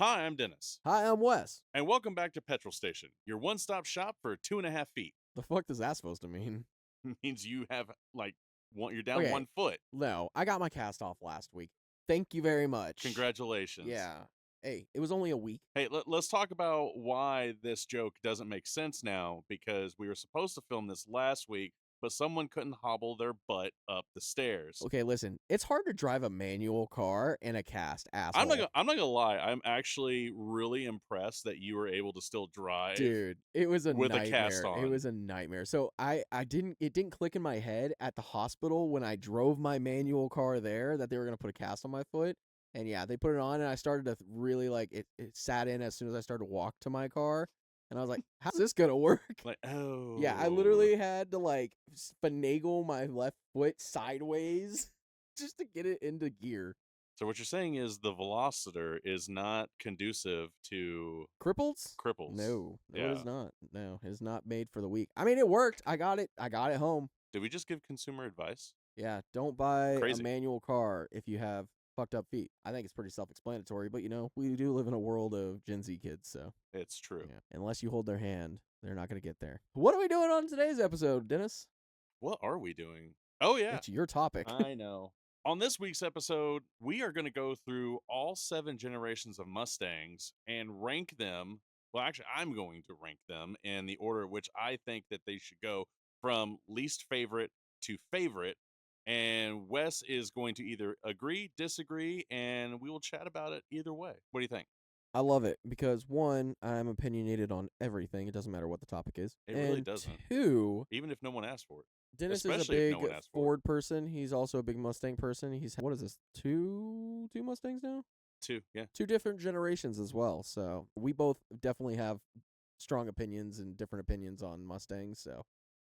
Hi, I'm Dennis, Hi, I'm Wes. and welcome back to Petrol Station, your one-stop shop for 2.5 feet. The fuck does that supposed to mean? Means you have you're down Okay, 1 foot. no, I got my cast off last week. Thank you very much. Congratulations. Yeah. Hey, it was only a week. Hey, let's talk about why this joke doesn't make sense now, because we were supposed to film this last week, but someone couldn't hobble their butt up the stairs. Okay, listen, it's hard to drive a manual car in a cast, asshole. I'm not gonna lie, I'm actually really impressed that you were able to still drive Dude, it was a with a cast nightmare. It on. was a nightmare. So it didn't click in my head at the hospital when I drove my manual car there that they were gonna put a cast on my foot. And yeah, they put it on and I started to really it sat in as soon as I started to walk to my car. And I was like, how's this gonna work? Like, oh. Yeah, I literally had to finagle my left foot sideways just to get it into gear. So what you're saying is the Velocitor is not conducive to Cripples? cripples. No, it Yeah. is not. No, it is not made for the weak. I mean, it worked. I got it. I got it home. Did we just give consumer advice? Yeah, don't buy Crazy. a manual car if you have fucked up feet. I think it's pretty self-explanatory, but we do live in a world of Gen Z kids, so It's true. yeah. Unless you hold their hand, they're not going to get there. What are we doing on today's episode, Dennis? What are we doing? Oh, yeah. It's your topic. I know. On this week's episode, we are going to go through all 7 generations of Mustangs and rank them. Well, actually, I'm going to rank them in the order which I think that they should go from least favorite to favorite. And Wes is going to either agree, disagree, and we will chat about it either way. What do you think? I love it because one, I'm opinionated on everything. It doesn't matter what the topic is. It and really doesn't. Two, Even if no one asked for it. Dennis is a Especially if big no one asked for it. Ford person. He's also a big Mustang person. He's what is this? Two Mustangs now? 2, yeah. 2 different generations as well. So we both definitely have strong opinions and different opinions on Mustangs. So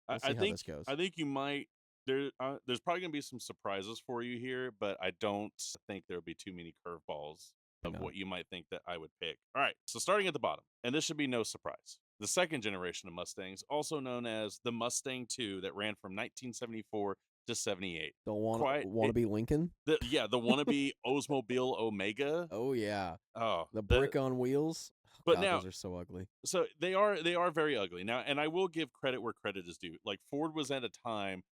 we'll see how this goes. I think you might. There's probably gonna be some surprises for you here, but I don't think there'll be too many curveballs of No. what you might think that I would pick. All right, so starting at the bottom, and this should be no surprise. The second generation of Mustangs, also known as the Mustang II, that ran from 1974 to 78. Don't want to be Lincoln? The wannabe Oldsmobile Omega. Oh yeah. Oh, The brick on wheels. But God, now, those are so ugly. So they are very ugly now, and I will give credit where credit is due. Like Ford was at a time,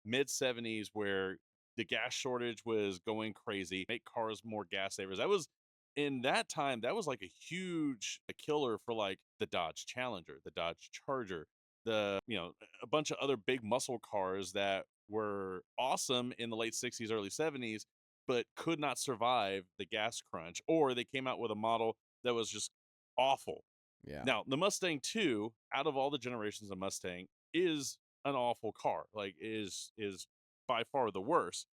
mid 70s, where the gas shortage was going crazy. Make cars more gas savers. That was in that time. That was like a huge killer for like the Dodge Challenger, the Dodge Charger, a bunch of other big muscle cars that were awesome in the late 60s, early 70s, but could not survive the gas crunch, or they came out with a model that was just awful. Yeah. Now, the Mustang 2, out of all the generations of Mustang, is an awful car. Like is by far the worst.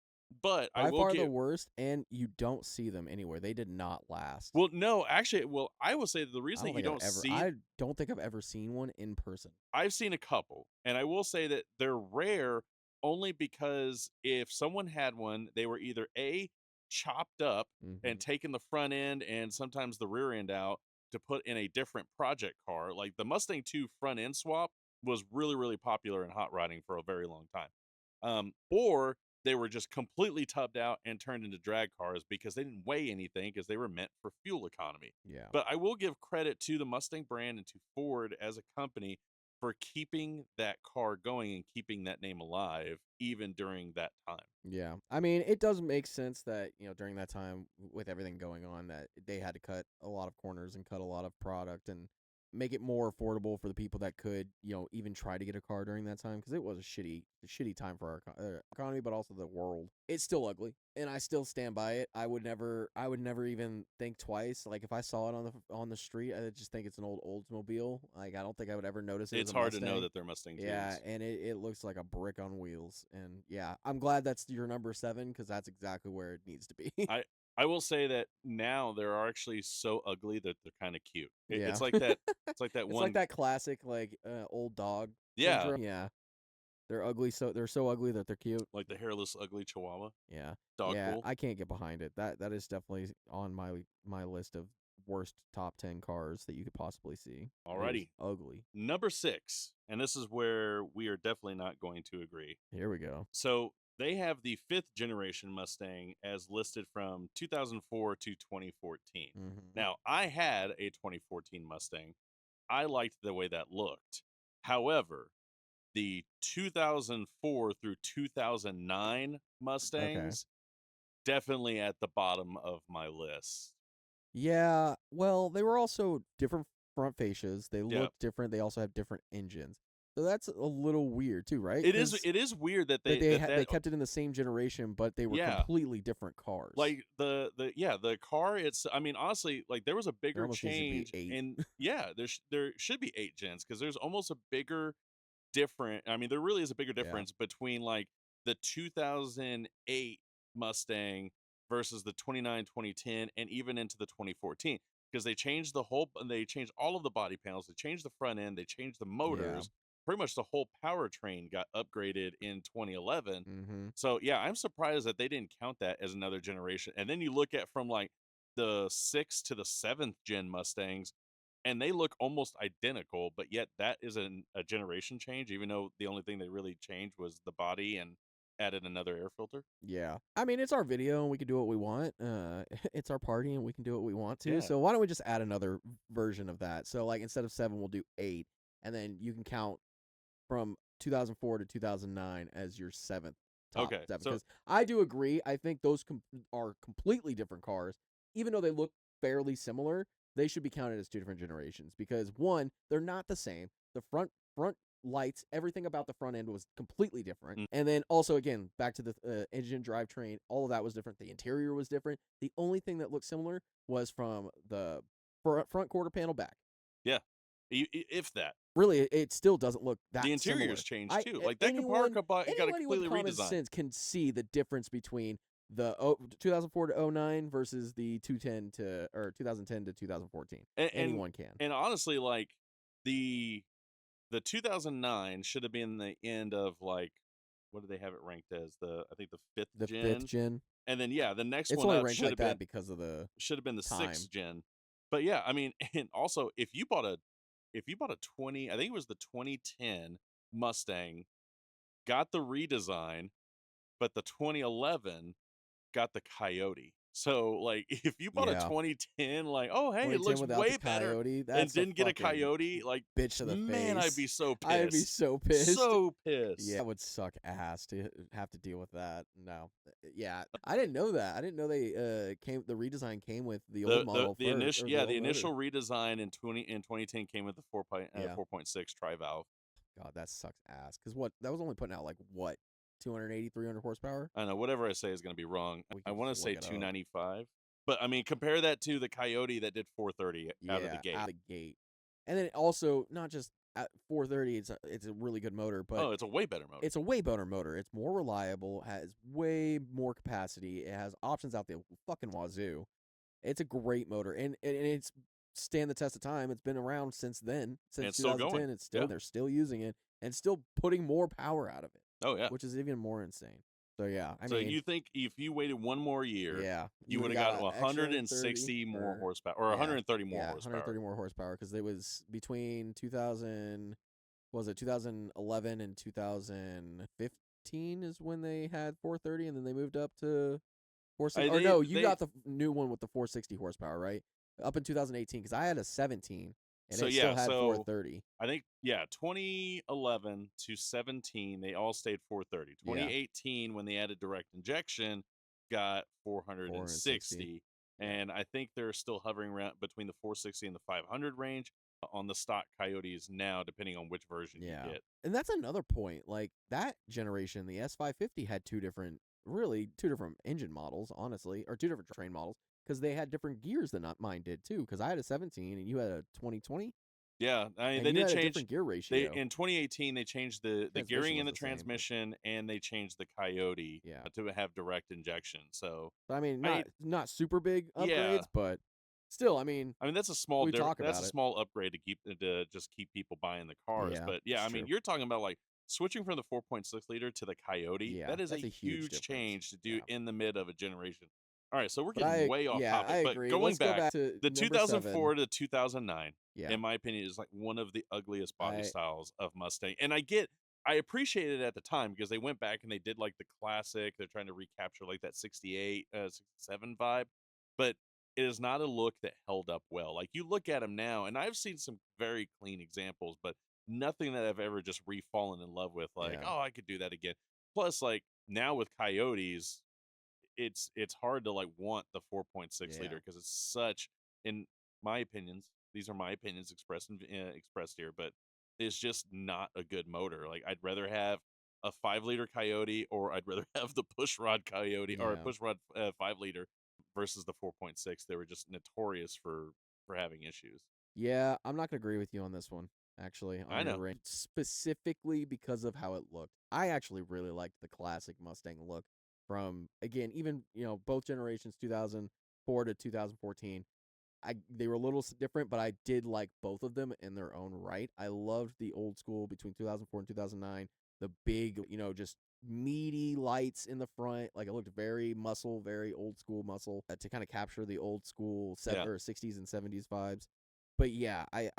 But by far the worst, and you don't see them anywhere. They did not last. Well, no, actually, I will say that the reason that you don't see, I don't think I've ever seen one in person. I've seen a couple, and I will say that they're rare only because if someone had one, they were either A, chopped up and taken the front end and sometimes the rear end out to put in a different project car. Like the Mustang 2 front end swap was really, really popular in hot rodding for a very long time. Or they were just completely tubbed out and turned into drag cars because they didn't weigh anything because they were meant for fuel economy. Yeah. But I will give credit to the Mustang brand and to Ford as a company for keeping that car going and keeping that name alive even during that time. Yeah. I mean, it does make sense that, during that time with everything going on that they had to cut a lot of corners and cut a lot of product and make it more affordable for the people that could, even try to get a car during that time, because it was a shitty time for our economy, but also the world. It's still ugly, and I still stand by it. I would never even think twice. Like if I saw it on the street, I just think it's an old Oldsmobile. Like I don't think I would ever notice it. It's hard to know that they're Mustang 2s. Yeah, and it looks like a brick on wheels. And yeah, I'm glad that's your number 7 because that's exactly where it needs to be. I will say that now they're actually so ugly that they're kind of cute. Yeah. It's like that. It's like that It's one. like that classic old dog. Yeah. syndrome. Yeah. They're ugly, so they're so ugly that they're cute. Like the hairless, ugly Chihuahua. Yeah. Dog Yeah, pool. I can't get behind it. That is definitely on my list of worst top 10 cars that you could possibly see. Alrighty. Ugly. Number 6, and this is where we are definitely not going to agree. Here we go. So they have the 5th generation Mustang as listed from 2004 to 2014. Mhm. Now, I had a 2014 Mustang. I liked the way that looked. However, the 2004 through 2009 Okay. Mustangs definitely at the bottom of my list. Yeah, well, they were also different front fascias. They Yeah. look different. They also have different engines. So that's a little weird too, right? It is Because it is weird that that they that they that kept it in the same generation, but they were yeah, completely different cars. like the car, it's, I mean, honestly, like there was a There bigger almost needs to be change 8. in, yeah, there should be 8 gens because there's almost a bigger different, I mean, there really is a bigger Yeah. difference between like the 2008 Mustang versus the 29 2010 and even into the 2014, because they changed all of the body panels, they changed the front end, they changed the Yeah. motors, pretty much the whole powertrain got upgraded in 2011. Mhm. So yeah, I'm surprised that they didn't count that as another generation. And then you look at from like the 6th to the 7th gen Mustangs, and they look almost identical, but yet that is a generation change, even though the only thing they really changed was the body and added another air filter. Yeah. I mean, it's our video and we can do what we want. It's our party and we can do what we want to. Yeah. So why don't we just add another version of that? So like instead of 7, we'll do 8, and then you can count from 2004 to 2009 as your 7th top Okay. 7, So because I do agree. I think those are completely different cars. Even though they look fairly similar, they should be counted as 2 different generations because, one, they're not the same. The front lights, everything about the front end was completely different. mm, And then also, again, back to the engine drivetrain, all of that was different. The interior was different. The only thing that looked similar was from the front quarter panel back. yeah, if that, Really, it still doesn't look the that interiors similar. changed too. A Like that car anyone got a anybody with completely common redesigned. sense can see the difference between the 2004 to '09 versus the 2010 to 2014. And, and Anyone can. and honestly, like the the 2009 should have been the end of like, what do they have it ranked as, the, I think the 5th The 5th gen. gen, And then yeah, the next it's one only up ranked like that because of the should have been the 6th time. gen. But yeah, I mean, and also if you bought a 20, I think it was the 2010 Mustang, got the redesign, but the 2011 got the Coyote. So like if you bought a Yeah. 2010, like, oh hey, it 2010 looks without the way better, Coyote, and that's a didn't get a fucking Coyote, like, bitch to the man, I'd be face. so I'd be pissed. so pissed. So Yeah, pissed. that would suck ass to have to deal with that. No. Yeah, I didn't know that. I didn't know they the redesign came with the old model The first, initial, or the yeah, the old motor. initial redesign in 2010 came with the Yeah. 4.6 tri-valve. God, that sucks ass. Cuz what, that was only putting out like what, 280, 300 horsepower? I don't know, whatever I say is going to be wrong. We I can want just to look say it up. 295, but I mean, compare that to the Coyote that did 430 out of the Yeah, gate. out of the gate. And then also not just at 430, it's a really good motor, but Oh, it's a way better motor. it's a way better motor. It's more reliable, has way more capacity. It has options out the fucking wazoo. It's a great motor, and it's stand the test of time. It's been around since then, And since it's still going. 2010. It's still Yeah. they're still using it and still putting more power out of it, Oh yeah. which is even more insane. So yeah, I So mean, you think if you waited one more year, yeah, you you would would have have got got an extra 30 160 more or horsepower, or yeah, 130 more yeah, horsepower. 130 more horsepower because it was between 2000, was it 2011 and 2015 is when they had 430, and then they moved up to 460. Or no, you They got the new one with the 460 horsepower, right? Up in 2018, because I had a 17 and so it still yeah, had so 430. I think, yeah, 2011 to 17 they all stayed 430. Yeah, 2018 when they added direct injection got 460. 460, Yeah, and I think they're still hovering around between the 460 and the 500 range on the stock Coyotes now, depending on which version you yeah. get. And that's another point. Like that generation, the S550 had two different engine models, honestly, or two different train models, because they had different gears than mine did too. Because I had a 17 and you had a 2020, Yeah, I mean and they you did had a change. different gear They ratio. in 2018 they changed the Transmission gearing in was the the same, but transmission, and they changed the Coyote yeah. to have direct injection. So I mean, I not super big yeah, upgrades, but still, I mean, I mean we talk that's about a it. small upgrade to just keep people buying the cars. Yeah, But yeah, it's I mean true. you're talking about like switching from the 4.6 liter to the Coyote. Yeah, That is that's a a huge huge difference. change to do Yeah. in the mid of a generation. All right, so we're But getting way off yeah, I topic. But agree. going Let's go back, back to the number 7. 2004 to 2009, Yeah. in my opinion, is like one of the ugliest body I styles of Mustang. And I get, I appreciated it at the time because they went back and they did like the classic. They're trying to recapture like that 68, 67 vibe, but it is not a look that held up well. Like you look at them now, and I've seen some very clean examples, but nothing that I've ever just re-fallen in love with. Like, Yeah. oh, I could do that again. Plus, like now with Coyotes, it's hard to like want the 4.6 Yeah. liter because it's such, in my opinions, these are my opinions expressed expressed here, but it's just not a good motor. Like I'd rather have a 5 liter Coyote, or I'd rather have the pushrod Coyote or a Yeah. pushrod 5 liter versus the 4.6. They were just notorious for having issues. Yeah, I'm not gonna agree with you on this one, actually, on I your know. range, specifically because of how it looked. I actually really liked the classic Mustang look from, again, even, both generations, 2004 to 2014. They were a little different, but I did like both of them in their own right. I loved the old school between 2004 and 2009. The big, just meaty lights in the front, like it looked very muscle, very old school muscle, to kind of capture the old school Yeah. 60s and 70s vibes. But yeah, I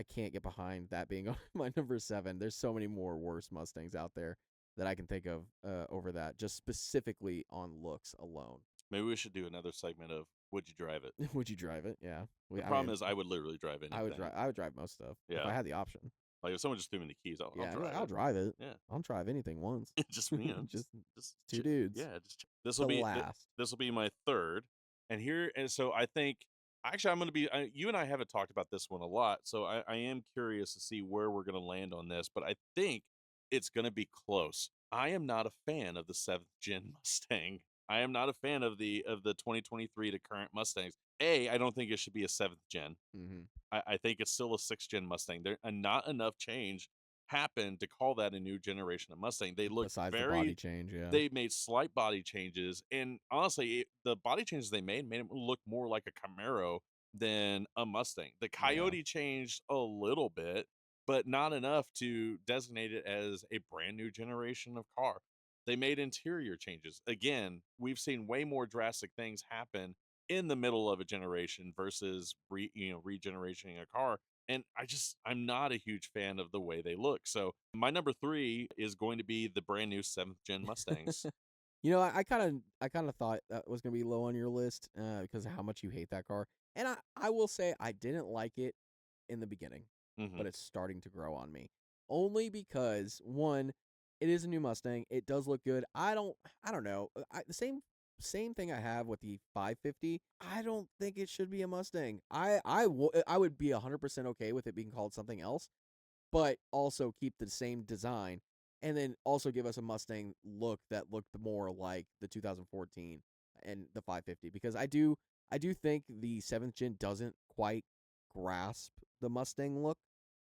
can't get behind that being on my number 7. There's so many more worse Mustangs out there that I can think of over that, just specifically on looks alone. Maybe we should do another segment of would you drive it? Would you drive it? Yeah. The I mean, problem is I would literally drive anything. I would drive most stuff if Yeah. I had the option. Like if someone just threw me the keys, I'll Yeah, I'd be like, drive I'll it. drive it. Yeah. I'll drive anything once. Just Just just two dudes yeah, just this will to be last. this will be my third, and so I think actually I'm going to be you and I haven't talked about this one a lot, so I am curious to see where we're going to land on this, but I think it's going to be close. I am not a fan of the seventh gen Mustang. I am not a fan of the 2023 to current Mustangs. I don't think it should be a seventh gen. Mm-hmm. I think it's still a sixth gen Mustang. There and not enough change happened to call that a new generation of Mustang. They look Besides the body very change, yeah. they made slight body changes, and honestly, the body changes they made it look more like a Camaro than a Mustang. The Yeah. Coyote changed a little bit, but not enough to designate it as a brand new generation of car. They made interior changes. Again, we've seen way more drastic things happen in the middle of a generation versus regenerating a car, and I'm not a huge fan of the way they look. So my number 3 is going to be the brand new 7th gen Mustangs. I kind of thought that was gonna be low on your list because of how much you hate that car, and I will say I didn't like it in the beginning, Hmm. but it's starting to grow on me. Only because one, it is a new Mustang. It does look good. I don't know. The same thing I have with the 550. I don't think it should be a Mustang. I would be 100% okay with it being called something else, but also keep the same design and then also give us a Mustang look that looked more like the 2014 and the 550 because I do think the 7th gen doesn't quite grasp the Mustang look.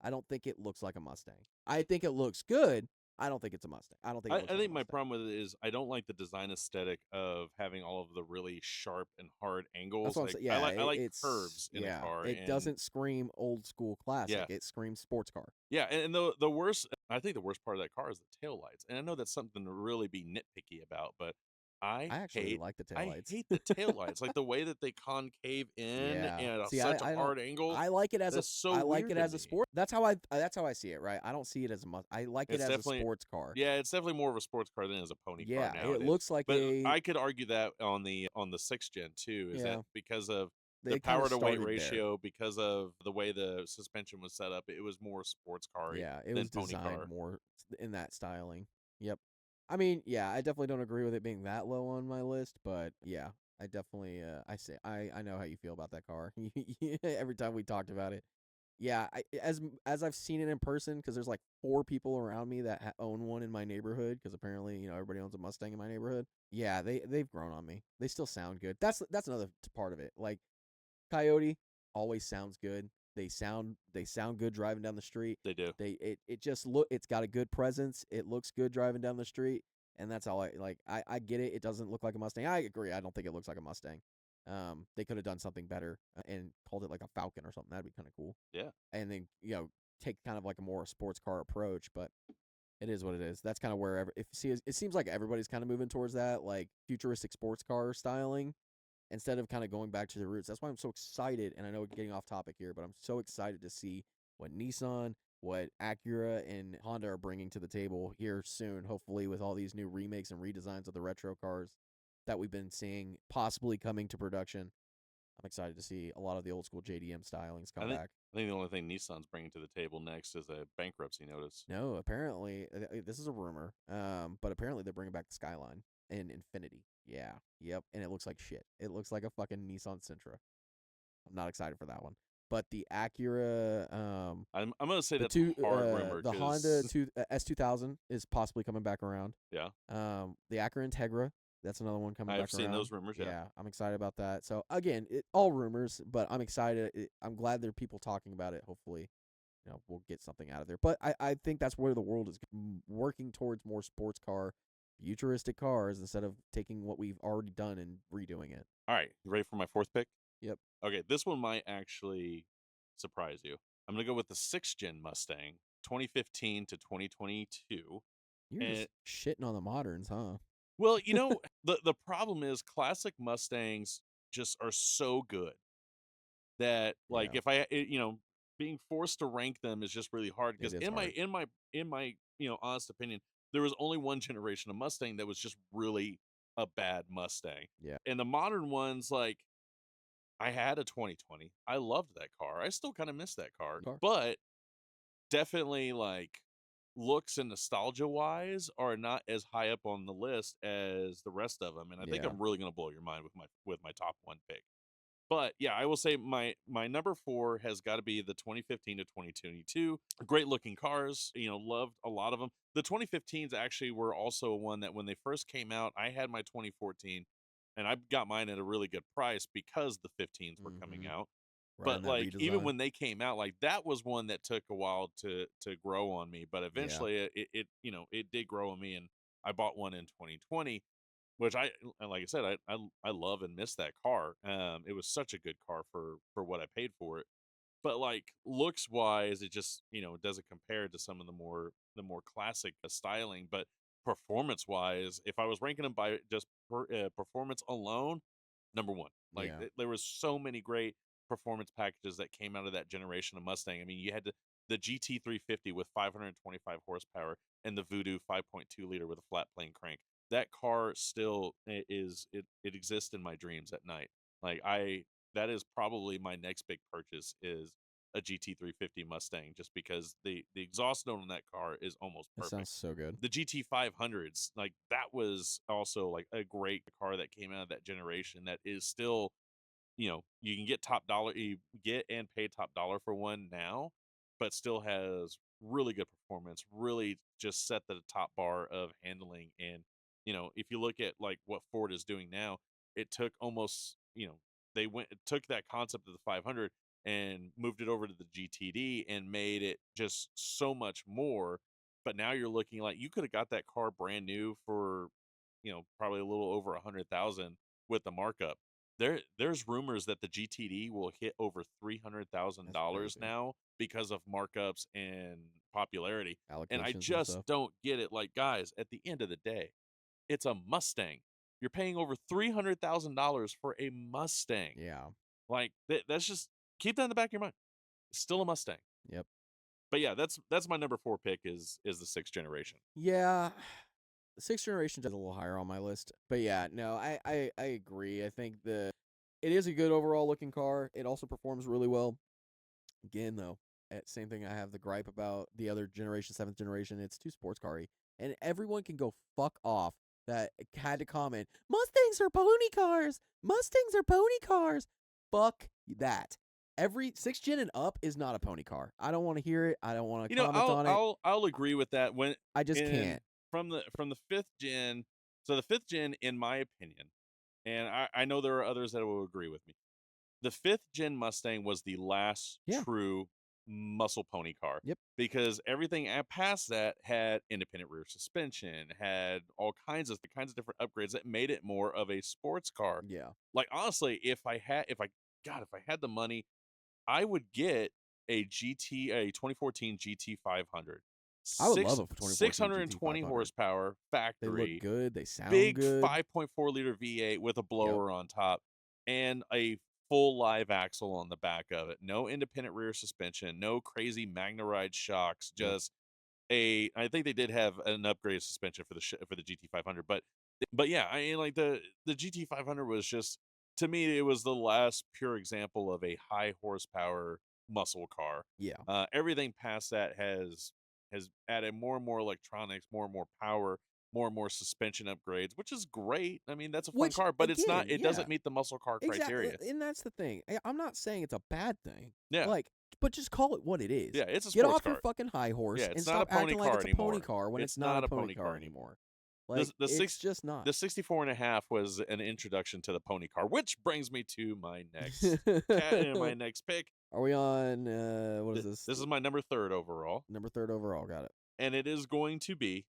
I don't think it looks like a Mustang. I think it looks good. I don't think it's a Mustang. I don't think it looks I like a think my Mustang. problem with it is I don't like the design aesthetic of having all of the really sharp and hard That's angles. what I'm Like saying. Yeah, I like it's curves in a car, it and doesn't scream old school classic. yeah, It screams sports car. yeah, and the worst, I think the worst part of that car is the taillights. And I know that's something to really be nitpicky about, but I I actually hate like the I taillights. hate the taillights. Like the way that they concave in Yeah. and at See, such a I don't hard angle. I like it as a That's so I like weird it to as a me. sport. That's how I see it, right? I don't see it as a must. I like it It's as a definitely sports car. yeah, it's definitely more of a sports car than it is a pony car Yeah, it nowadays. looks like But a I could argue that on the 6th gen too, is that yeah, because of the they kind of power to weight started there. ratio, because of the way the suspension was set up, it was more sports car Yeah, it than was pony designed car. more in that styling. Yep. I mean, yeah, I definitely don't agree with it being that low on my list, but yeah, I definitely I know how you feel about that car. Every time we talked about it. Yeah, as I've seen it in person, because there's like 4 people around me that own one in my neighborhood, because apparently everybody owns a Mustang in my neighborhood. Yeah, they've grown on me. They still sound good. That's another part of it. Like Coyote always sounds good. They sound good driving down the street. They do. It just look it's got a good presence. It looks good driving down the street, and that's all I like. I get it. It doesn't look like a Mustang. I agree. I don't think it looks like a Mustang. They could have done something better and called it like a Falcon or something. That'd be kind of cool. Yeah. And then take kind of like a more sports car approach, but it is what it is. That's kind of where if see it seems like everybody's kind of moving towards that like futuristic sports car styling instead of kind of going back to the roots. That's why I'm so excited. And I know we're getting off topic here, but I'm so excited to see what Nissan, what Acura and Honda are bringing to the table here soon, hopefully with all these new remakes and redesigns of the retro cars that we've been seeing possibly coming to production. I'm excited to see a lot of the old school JDM stylings I come think back. I think the only thing Nissan's bringing to the table next is a bankruptcy notice. No, apparently this is a rumor, but apparently they're bringing back the Skyline and Infinity. Yeah, yep, and it looks like shit. It looks like a fucking Nissan Sentra. I'm not excited for that one. But the Acura, I'm gonna say that's a hard rumor the Honda because S2000 is possibly coming back around. yeah, The Acura Integra, that's another one coming I've back seen around. those rumors. Yeah. Yeah, I'm excited about that. So again, all rumors, but I'm excited. I'm glad there are people talking about it. Hopefully, we'll get something out of there. But I think that's where the world is working towards more sports car, futuristic cars instead of taking what we've already done and redoing it. All right, you ready for my fourth pick? Yep. Okay, this one might actually surprise you. I'm gonna go with the sixth gen Mustang, 2015 to 2022. You're And just shitting on the moderns, huh? well, the problem is classic Mustangs just are so good that like Yeah, if being forced to rank them is just really hard it because is in my hard. in my in my honest opinion, there was only one generation of Mustang that was just really a bad Mustang. Yeah. And the modern ones, like I had a 2020. I loved that car. I still kind of miss that car. Car. But definitely like looks and nostalgia wise are not as high up on the list as the rest of them. And I think Yeah. I'm really going to blow your mind with my top one pick. But yeah, I will say my number 4 has got to be the 2015 to 2022. Great looking cars, loved a lot of them. The 2015s actually were also one that when they first came out, I had my 2014 and I got mine at a really good price because the 15s were coming Mm-hmm. out. Right in But that like even redesign. when they came out, like that was one that took a while to grow on me, but Yeah. eventually it did grow on me and I bought one in 2020, which like I said, I love and miss that car. It was such a good car for what I paid for it. But like looks wise, it just it doesn't compare to some of the more classic styling. But performance wise, if I was ranking them by just performance alone, number one. Like Yeah. there was so many great performance packages that came out of that generation of Mustang. I mean, you had the GT 350 with 525 horsepower and the Voodoo 5.2 liter with a flat plane crank. That car still it exists in my dreams at night. Like that is probably my next big purchase is a GT 350 Mustang just because the exhaust note on that car is almost That perfect. sounds so good. The GT 500s, like that was also like a great car that came out of that generation that is still, you can get top dollar, you get and pay top dollar for one now, but still has really good performance, really just set the top bar of handling. And, if you look at like what Ford is doing now, it took almost, took that concept of the 500 and moved it over to the GTD and made it just so much more. But now you're looking like you could have got that car brand new for, probably a little over 100,000 with the markup. There's rumors that the GTD will hit over That's $300,000 crazy. now because of markups and popularity. And I Allocations and just stuff. don't get it. Like, guys, at the end of the day, it's a Mustang. You're paying over $300,000 for a Mustang. Yeah. Like that's just keep that in the back of your mind. It's still a Mustang. Yep. But yeah, that's my number 4 pick is the sixth generation. Yeah. The sixth generation is a little higher on my list. But yeah, no, I agree. I think it is a good overall looking car. It also performs really well. Again, though, same thing I have the gripe about the other generation, seventh generation. It's too sports car-y. And everyone can go fuck off that had to comment, Mustangs are pony cars. Mustangs are pony cars. Fuck that. Every sixth gen and up is not a pony car. I don't want to hear it. I don't want to comment I'll on it. I'll agree with that when I just in can't. from the fifth gen. So the fifth gen, in my opinion, and I know there are others that will agree with me. The fifth gen Mustang was the last Yeah. true muscle pony car Yep. because everything past that had independent rear suspension, had all kinds of different upgrades that made it more of a sports car. Yeah. Like honestly, if I had the money, I would get a 2014 GT 500. I would love Six a 2014 GT 620 500. horsepower They look factory, good. They sound big good. 5.4 liter V8 with a Yep. blower on top, and a full live axle on the back of it, no independent rear suspension, no crazy Magna-Ride shocks, Yep. just I think they did have an upgraded suspension for the GT500, but yeah, I mean, like the GT500 was just, to me, it was the last pure example of a high horsepower muscle car. Yeah. Everything past that has added more and more electronics, more and more power, more and more suspension upgrades, which is great. I mean, that's a fun Which car, but it's not. again, It yeah, doesn't meet the muscle car exactly, criteria. and that's the thing. I'm not saying it's a bad thing. Yeah, Like, but just call it what it is. yeah, it's a Get sports off your car. fucking high Yeah, horse and it's not a stop pony acting like car it's a pony anymore. car when It's it's not not a a pony pony car car anymore. anymore. Like, it's just not. The 64 and a half was an introduction to the pony car, which brings me to my next my next pick. Are we on what is this? This is my number third overall, Number third overall, got it. and it is going to be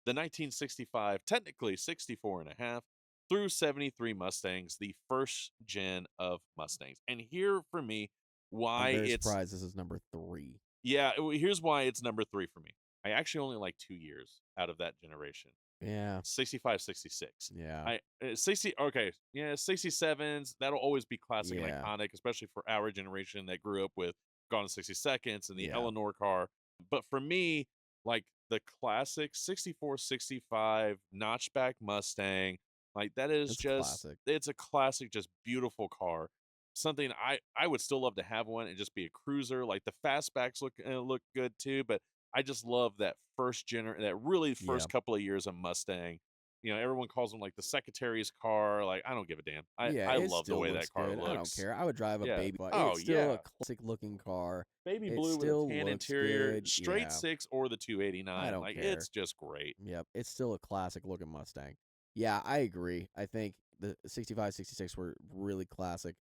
the 1965, technically 64 and a half, through 73 Mustangs, the first gen of Mustangs. And here for me, I'm why very it's, surprised this is number 3. yeah, here's why it's number three for me. I actually only like 2 years out of that generation. Yeah. 65, 66. Yeah. 60, okay, yeah, 67s, that'll always be classic and Yeah. iconic, especially for our generation that grew up with Gone in 60 Seconds and the Yeah. Eleanor car. But for me, like the classic 64, 65 notchback Mustang, like that is It's a just, classic. it's a classic, just beautiful car. Something I would still love to have one and just be a cruiser. Like the fastbacks look good too, but I just love that that really Yeah. first couple of years of Mustang. You know, everyone calls them like the secretary's car. Like, I don't give a damn. Yeah, I it love the still way looks that car good. I don't looks. care. I would drive a Yeah. baby, but Oh it's still yeah. a classic looking car. Baby It blue with a still tan looks interior, good. straight Yeah. six or the I 289. don't Like, care. it's just great. Yep, it's still a classic looking Mustang. Yeah, I agree. I think the 65, 66 were really classic.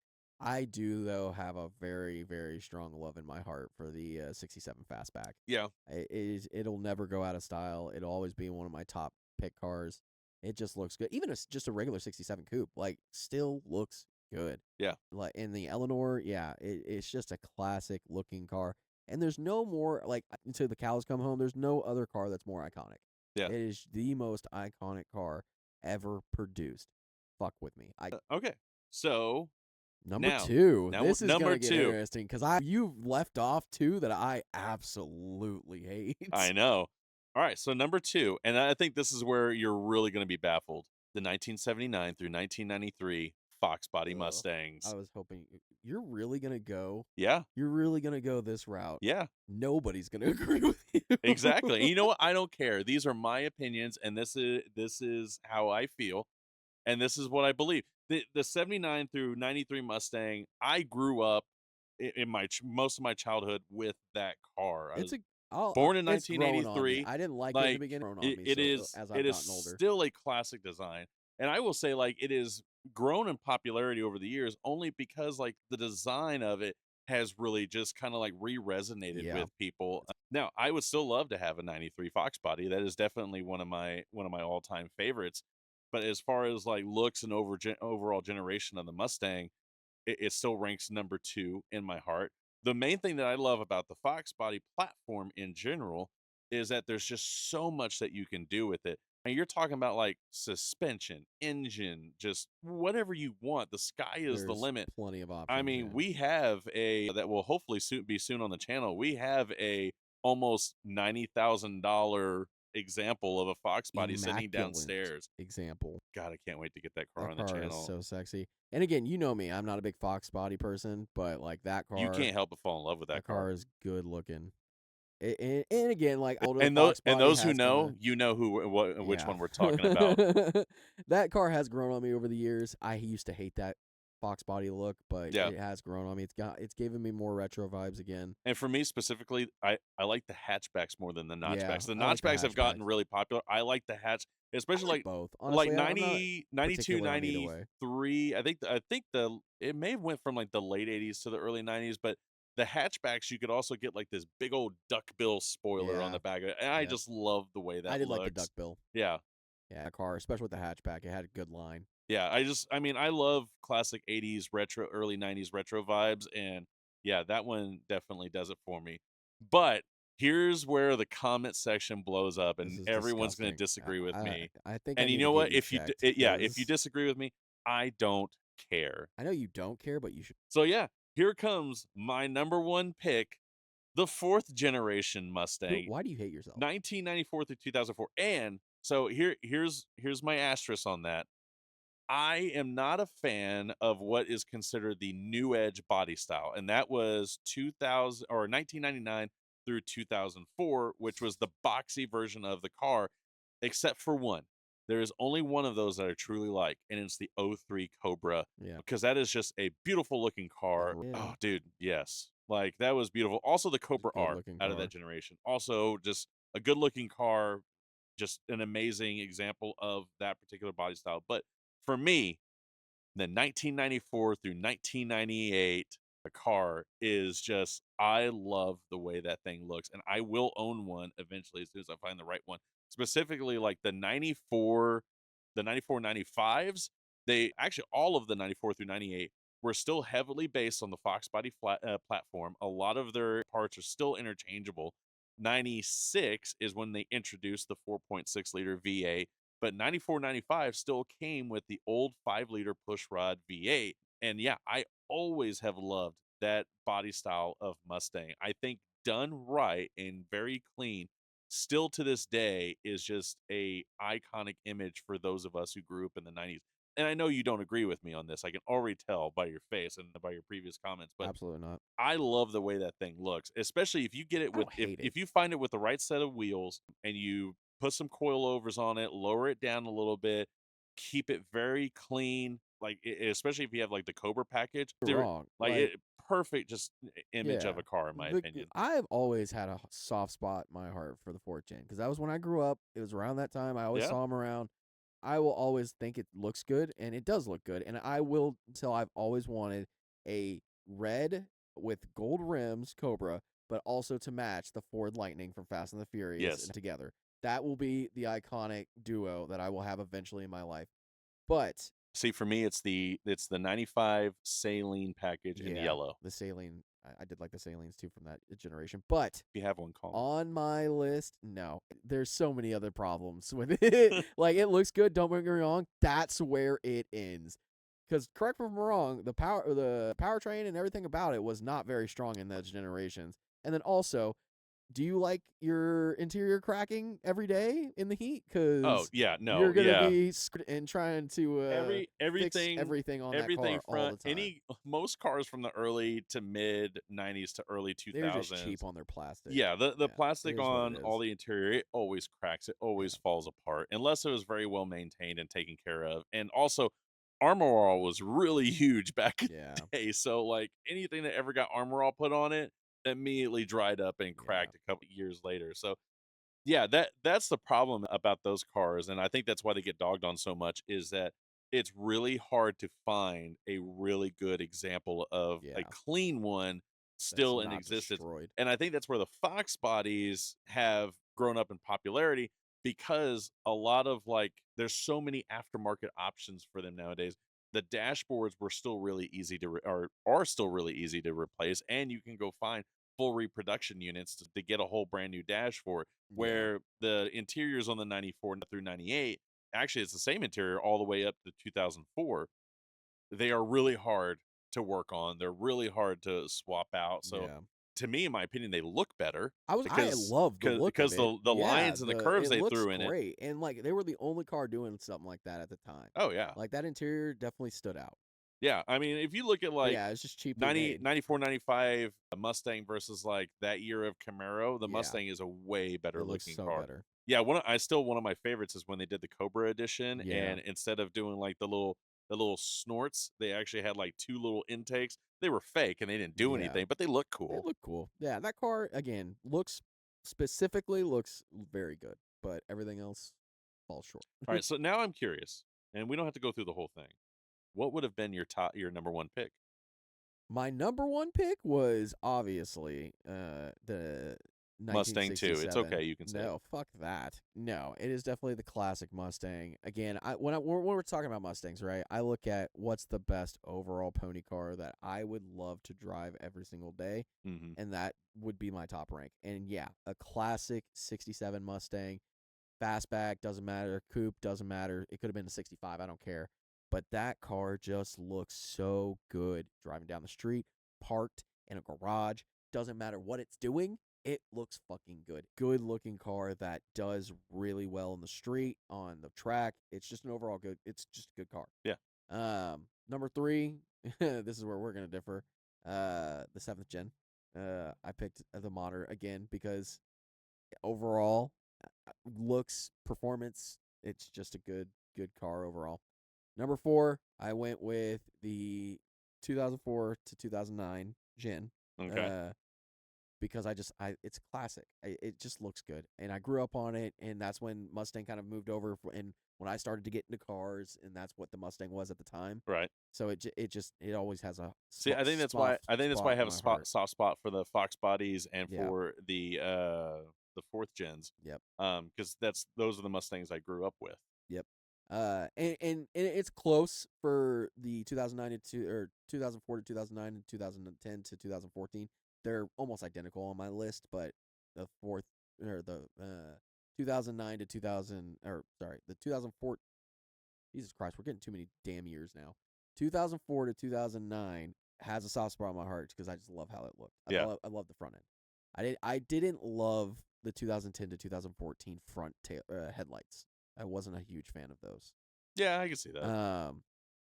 I do though have a very, very strong love in my heart for the 67 fastback. Yeah. It'll never go out of style. It'll always be one of my top pick cars. It just looks good. Even just a regular 67 coupe, like, still looks good. Yeah. Like in the Eleanor, yeah, it's just a classic looking car. And there's no more, like, until the cows come home, there's no other car that's more iconic. Yeah. It is the most iconic car ever produced. Fuck with me. Okay. So Number now, 2. now This is number gonna get 2. interesting because you've left off 2 that I absolutely hate. I know. All right. So number 2, and I think this is where you're really going to be baffled. The 1979 through 1993 Fox body Ugh. Mustangs. I was hoping you're really gonna go. Yeah. You're really gonna go this route. Yeah. Nobody's gonna agree with you. Exactly. And you know what? I don't care. These are my opinions, and this is how I feel, and this is what I believe. The 79 through 93 Mustang, I grew up in most of my childhood with that car. I It's was a. I'll, born in it's growing on me. 1983. I didn't like it in the Like, beginning. Grown on me. it So is as it I've is gotten older, still a classic design. And I will say, like, it is grown in popularity over the years only because, like, the design of it has really just kind of like re-resonated yeah, with people. Now, I would still love to have a 93 Fox body. That is definitely one of my all-time favorites. But as far as like looks and overall generation of the Mustang, it still ranks number 2 in my heart. The main thing that I love about the Fox body platform in general is that there's just so much that you can do with it. And you're talking about like suspension, engine, just whatever you want. The sky is the there's limit. plenty of I options. mean, Yeah. we have a that will hopefully be soon on the channel. We have a almost $90,000 example of a Fox body sitting Immaculate downstairs. example. God, I can't wait to get that car That on the car is channel. so sexy. And again, you know me. I'm not a big Fox body person, but like that You car, can't help but fall in love with that car. is good looking. And again, like older And Fox body those who has kind know, of. you know which Yeah. one we're talking about. That car has grown on me over the years. I used to hate that Fox body look, but Yeah. it has grown on me. It's given me more retro vibes again. And for me specifically, I like the hatchbacks more than the Yeah, notchbacks. The I like the notchbacks have gotten hatchbacks. really popular. I like the hatch, I especially like both. like Honestly, I'm not 92, particular on either way. 93. I think the it may have went from like the late 80s to the early 90s, but the hatchbacks you could also get like this big old duckbill spoiler on Yeah, the back of it. And I yeah. just love the way I that did like the looks. duckbill. Yeah. Yeah, that car, especially with the hatchback, it had a good line. Yeah, I mean, I love classic 80s retro, early 90s retro vibes. And yeah, that one definitely does it for me. But here's where the comment section blows up This and is everyone's going to disgusting. disagree with me. I think I And you need to know get what? you checked Yeah, if you because disagree with me, I don't care. I know you don't care, but you should. So yeah, here comes my number one pick, the fourth generation Mustang, Why do you hate yourself? 1994 through 2004. And so here's my asterisk on that. I am not a fan of what is considered the new edge body style, and that was 2000 or 1999 through 2004, which was the boxy version of the car, except for one. There is only one of those that I truly like, and it's the '03 Cobra Yeah. because that is just a beautiful looking car. Yeah. Oh, dude, yes, like that was beautiful. Also, the It's a Cobra good R looking out of that car. generation, also just a good looking car, just an amazing example of that particular body style. But for me, then 1994 through 1998, the car is just, I love the way that thing looks. And I will own one eventually as soon as I find the right one. Specifically, like the 94 95s, they actually, all of the 94 through 98 were still heavily based on the Fox body platform. A lot of their parts are still interchangeable. 96 is when they introduced the 4.6 liter V8, but 94 95 still came with the old 5-liter pushrod V8. And yeah, I always have loved that body style of Mustang. I think done right and very clean, still to this day is just a iconic image for those of us who grew up in the 90s. And I know you don't agree with me on this. I can already tell by your face and by your previous comments, but Absolutely not. I love the way that thing looks, especially if you get it I with, don't hate it. if you find it with the right set of wheels and you put some coilovers on it, lower it down a little bit, keep it very clean, like especially if you have like the Cobra package, You're wrong. like it perfect just image Yeah. of a car in my opinion. I've always had a soft spot in my heart for the fourth gen because that was when I grew up. It was around that time. I always Yeah. saw them around. I will always think it looks good, and it does look good. And I will tell I've always wanted a red with gold rims Cobra, but also to match the Ford Lightning from Fast and the Furious Yes. and together. That will be the iconic duo that I will have eventually in my life. But See, for me, it's the 95 saline package in yeah, yellow. the Saline, I did like the Salines too from that generation. But If you have one, call me. on my list, no. There's so many other problems with it. Like it looks good, don't get me wrong. That's where it ends. Because correct me if I'm wrong, the powertrain and everything about it was not very strong in those generations. And then also, do you like your interior cracking every day in the heat? Oh Because yeah, you're no, gonna yeah. be and trying to fix Everything everything on that everything car all front the time. any most cars from the early to mid 90s to early They're just 2000s. cheap on their plastic. Yeah, the Yeah, it plastic is what it on all is. the interior, it always cracks, it always Yeah, falls apart unless it was very well maintained and taken care of. And also, Armor All was really huge back in yeah, the day. So like anything that ever got Armor All put on it immediately dried up and yeah, cracked a couple years later. So yeah, that's the problem about those cars, and I think that's why they get dogged on so much, is that it's really hard to find a really good example of a yeah. clean one That's still in not existence. destroyed. And I think that's where the Fox bodies have grown up in popularity because a lot of like there's so many aftermarket options for them nowadays. The dashboards were still really easy to or are still really easy to replace, and you can go find full reproduction units to get a whole brand new dash for it, Yeah, where the interiors on the 94 through 98, actually it's the same interior all the way up to 2004. They are really hard to work on, they're really hard to swap out. So yeah. to me, in my opinion, they look better I because love the look of it. the Yeah, lines and the curves it they looks threw in it. great, and like they were the only car doing something like that at the time. Oh yeah. Like that interior definitely stood out. Yeah, I mean, if you look at But like yeah, it's just cheaply 90, made. 94, 95 Mustang versus like that year of Camaro, the Yeah, Mustang is a way better it looks looking so car. better. Yeah, one of my favorites is when they did the Cobra edition, Yeah, and instead of doing like the little snorts, they actually had like two little intakes. They were fake and they didn't do yeah. anything, but they look They cool. look cool. Yeah, that car again looks very good, but everything else falls short. All right, so now I'm curious, and we don't have to go through the whole thing. What would have been your number one pick? My number one pick was obviously the Mustang 2. It's 1967. okay, you can say it. No, fuck that. No, it is definitely the classic Mustang. Again, when we're talking about Mustangs, right? I look at what's the best overall pony car that I would love to drive every single day, Hmm. and that would be my top rank. And yeah, a classic 67 Mustang, fastback doesn't matter, coupe doesn't matter. It could have been a 65, I don't care. but that car just looks so good driving down the street, parked in a garage. Doesn't matter what it's doing, it looks fucking good. Good looking car that does really well in the street, on the track. It's just an overall good. It's just a good car. Yeah. Number 3, this is where we're gonna differ. The 7th gen. I picked the Modder again because overall, looks, performance, it's just a good car overall. Number 4, I went with the 2004 to 2009 Gen. Okay. Because it's classic. It just looks good, and I grew up on it, and that's when Mustang kind of moved over, and when I started to get into cars, and that's what the Mustang was at the time. Right. So it always has a See, I think that's why I spot in have a my heart. soft spot for the Fox bodies and Yeah. for the 4th gens. Yep. Because those are the Mustangs I grew up with. Yep. And it's close for the 2009 or 2004 to 2009 and 2010 to 2014. They're almost identical on my list, but the 2009 to 2000, or sorry, the 2004. Jesus Christ, we're getting too many damn years now. 2004 to 2009 has a soft spot in my heart because I just love how it looked. Yeah. I love the front end. I didn't love the 2010 to 2014 front headlights. I wasn't a huge fan of those. Yeah, I can see that.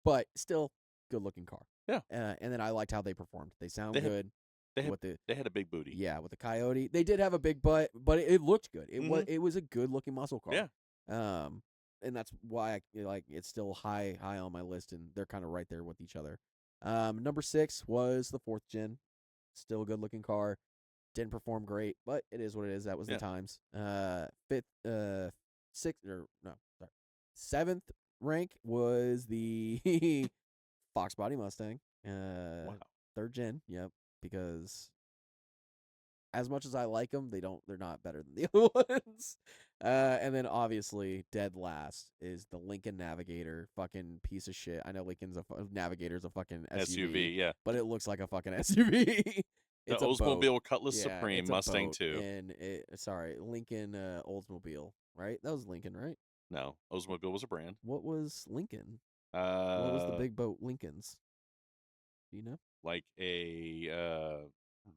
But still, good looking car. Yeah. And then I liked how they performed. They sound They had- good. They had a big booty. Yeah, with the Coyote, they did have a big butt, but it looked good. It was a good looking muscle car. Yeah. And that's why it's still high on my list, and they're kind of right there with each other. Number 6 was the 4th gen, still a good looking car. Didn't perform great, but it is what it is. That was the times. 7th rank was the Fox Body Mustang. Wow. 3rd gen, yep, because as much as I like them, they're not better than the other ones. And then obviously dead last is the Lincoln Navigator, fucking piece of shit. I know Navigator's a fucking SUV, yeah. but it looks like a fucking SUV. The It's a boat. Oldsmobile Cutlass Yeah, Supreme it's a Mustang boat, 2. and Lincoln Oldsmobile, right? That was Lincoln, right? No, Oldsmobile was a brand. What was Lincoln? What was the big boat Lincoln's? Do you know? Like a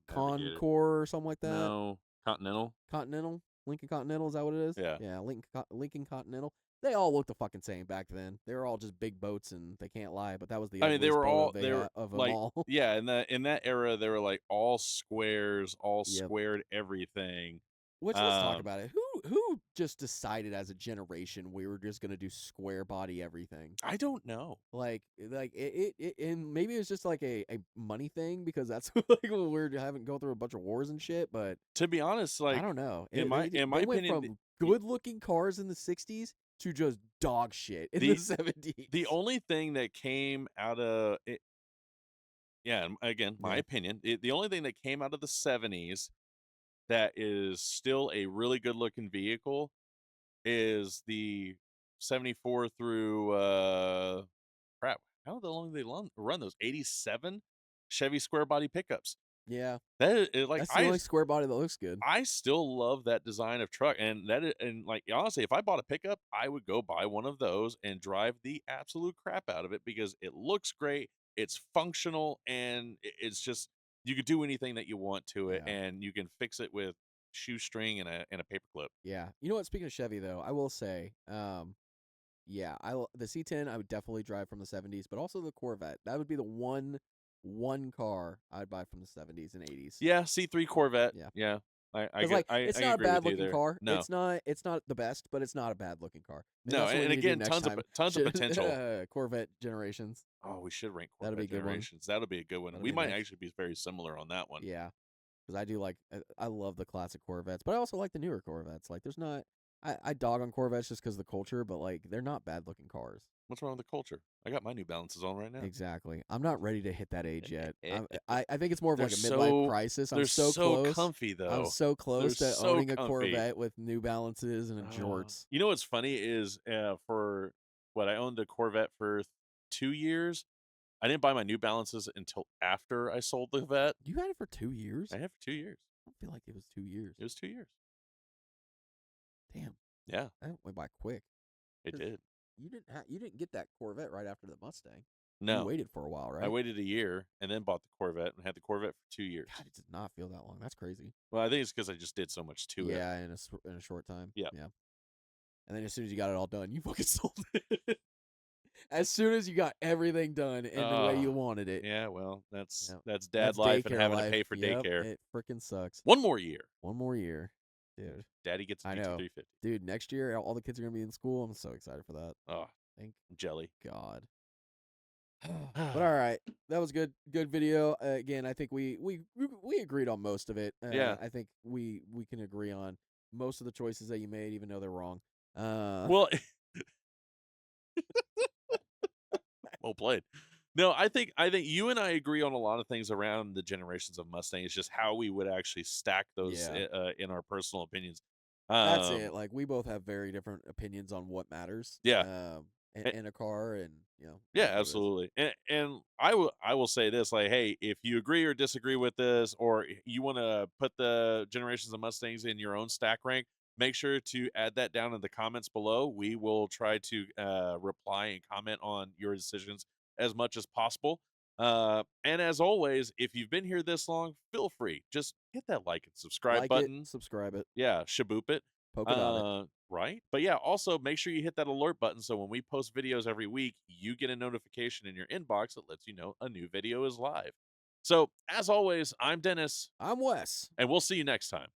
Concord or something like that? No, Continental. Continental? Lincoln Continental, is that what it is? Yeah. Yeah, Lincoln Continental. They all looked the fucking same back then. They were all just big boats, and they can't lie, but that was the I mean, they ugliest were boat all of they were them like all. yeah, in that era they were like all squares, all Yep. squared everything. Which, let's talk about it. Who just decided as a generation we were just gonna do square body everything? I don't know. Like it and maybe it's just like a money thing because that's like when we're having go through a bunch of wars and shit. But To be honest, like I don't know. in my They went opinion, from good looking cars in the '60s to just dog shit in the '70s. the only thing that came out of it, yeah, and again, my opinion, the only thing that came out of the '70s that is still a really good looking vehicle is the 74 through crap. How long did they run those 87 Chevy square body pickups? Yeah, That is like that's the only square body that looks good. I still love that design of truck, and like honestly, if I bought a pickup, I would go buy one of those and drive the absolute crap out of it because it looks great, it's functional, and it's just you could do anything that you want to it, Yeah. and you can fix it with shoestring and a paper clip. Yeah, you know what? Speaking of Chevy, though, I will say, yeah, the C10 I would definitely drive from the '70s, but also the Corvette. That would be the one car I'd buy from the '70s and '80s. Yeah, C3 Corvette. Yeah. Yeah. I It's not a agree bad with you looking there. car. No. It's not the best, but it's not a bad looking car. Maybe No, that's what we and need to do again, next time. tons of potential. Corvette generations. Oh, we should rank That'll be Corvette a good one. generations. That'll be a good one. That'll We be might next. actually be very similar on that one. Yeah, because I do like I love the classic Corvettes, but I also like the newer Corvettes. Like, there's not I dog on Corvettes just because of the culture, but like they're not bad looking cars. What's wrong with the culture? I got my New Balances on right now. Exactly. I'm not ready to hit that age yet. I think it's more of They're like a midlife so- crisis. I'm They're so close. comfy though. I'm so close They're to so owning a comfy. Corvette with New Balances and a jorts. You know what's funny is for what I owned a Corvette for 2 years. I didn't buy my New Balances until after I sold the vet. You had it for 2 years? I had it for 2 years. I feel like it was 2 years. It was 2 years. Damn. Yeah, That went by quick. it did. you didn't get that Corvette right after the Mustang. You No, waited for a while, I right? waited a year and then bought the Corvette and had the Corvette for 2 years. God, it did not feel that long. That's crazy. Well, I think it's because I just did so much to it. Yeah, in a short time. Yeah. Yeah. And then as soon as you got it all done, you fucking sold it. As soon as you got everything done in the way Oh, you wanted it. yeah, well, that's Yep. that's dad That's life and daycare having to life. pay for Yep. daycare. It freaking sucks. One more year. One more year. Dude. Daddy gets a I know. GT350. Dude, next year all the kids are gonna be in school. I'm so excited for that. Oh, Thank jelly. God. But all right, that was good video. Again, I think we agreed on most of it. Yeah. I think we can agree on most of the choices that you made, even though they're wrong. Well, well played. No, I think you and I agree on a lot of things around the generations of Mustang. It's just how we would actually stack those Yeah, in our personal opinions. that's Um, it. Like we both have very different opinions on what matters. yeah, In a car, and it yeah, is what it is. absolutely. And I will say this, like, hey, if you agree or disagree with this, or you want to put the generations of Mustangs in your own stack rank, make sure to add that down in the comments below. We will try to reply and comment on your decisions as much as possible. And as always, if you've been here this long, feel free, just hit that like and subscribe Like it, button. subscribe it, Yeah, shaboop it. polka dot it. Right. But yeah, also make sure you hit that alert button so when we post videos every week, you get a notification in your inbox that lets you know a new video is live. So, as always, I'm Dennis, I'm Wes. and we'll see you next time.